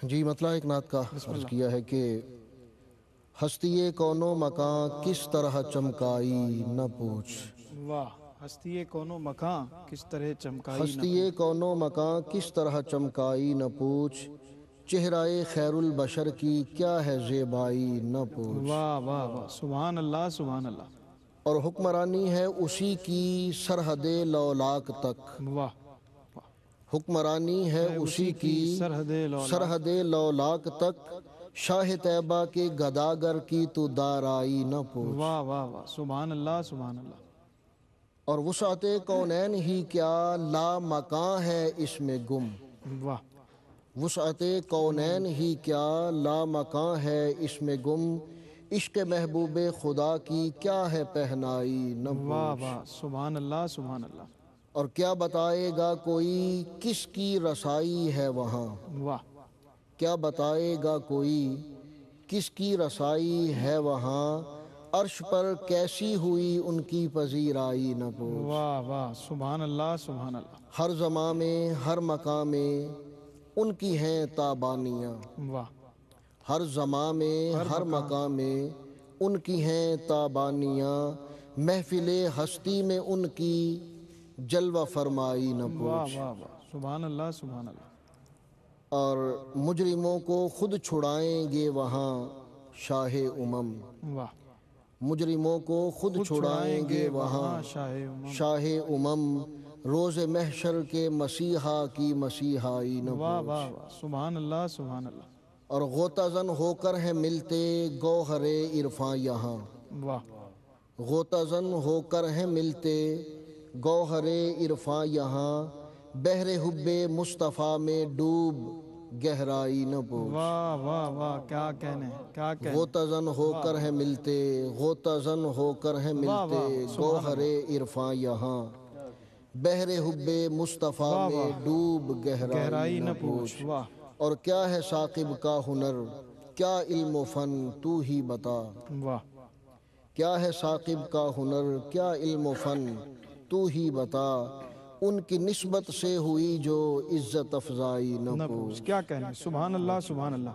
جی مطلع ایک نعت کا بسم عرض اللہ۔ کیا ہے کہ ہستی کون و مکاں کس طرح چمکائی نہ پوچھ۔ واہ، ہستی کون و مکاں کس طرح چمکائی نہ ہستی پوچھ۔ کون و مکاں کس طرح چمکائی نہ پوچھ، چہرہ خیر البشر کی کیا ہے زیبائی نہ پوچھ۔ واہ واہ واہ، سبحان اللہ سبحان اللہ۔ اور حکمرانی ہے اسی کی سرحد لولاک تک، واہ واہ، حکمرانی ہے اسی کی سرحد لولاک۔ سرحد لولاک تک، شاہ طیبہ کے گداگر کی تو دارائی نہ پوچھ۔ واہ واہ واہ، سبحان اللہ سبحان اللہ۔ اور وسعت کونین ہی کیا لا مکاں ہے اس میں گم، واہ، وسعت کونین ہی کیا لا مکاں ہے اس میں گم، عشق محبوب خدا کی کیا ہے پہنائی نہ واہ پوچھ۔ واہ، سبحان اللہ سبحان اللہ۔ اور کیا بتائے گا کوئی کس کی رسائی ہے وہاں، واہ، کیا بتائے گا کوئی کس کی رسائی ہے وہاں، عرش پر کیسی ہوئی ان کی پذیرائی نہ پوچھ۔ واہ واہ، سبحان اللہ سبحان اللہ۔ ہر زمان میں ہر مقام میں ان کی ہیں تابانیاں، واہ، ہر زمان میں ہر مقام میں ان کی ہیں تابانیاں، محفل ہستی میں ان کی جلوہ فرمائی نہ واہ پوچھ۔ واہ واہ، سبحان اللہ سبحان اللہ۔ اور مجرموں کو خود چھڑائیں گے وہاں شاہ امم، واہ، مجرموں کو خود چھڑائیں گے وہاں شاہ امم۔ شاہ امم، روز محشر کے مسیحا کی مسیحائی نہ واہ پوچھ۔ واہ واہ، سبحان اللہ سبحان اللہ۔ اور غوطہ زن ہو کر ہیں ملتے گوہر عرفاں یہاں، واہ، غوطہ زن ہو کر ہیں ملتے گوہر عرفاں یہاں، بحر حب مصطفیٰ میں ڈوب گہرائی نہ پوچھ۔ واہ واہ واہ، کیا کہنے کیا کہنے۔ غوطہ زن ہو کر ہیں ملتے، غوطہ زن ہو کر ہیں ملتے گوہر عرفاں یہاں، بحر حب مصطفیٰ میں ڈوب گہرائی نہ پوچھ۔ واہ، اور کیا ہے ثاقب کا ہنر کیا علم و فن تو ہی بتا، واہ، کیا ہے ثاقب کا ہنر کیا علم و فن تو ہی بتا، ان کی نسبت سے ہوئی جو عزت افزائی نہ نہ پوچھ۔ پوچھ، کیا کہنے، سبحان اللہ سبحان اللہ۔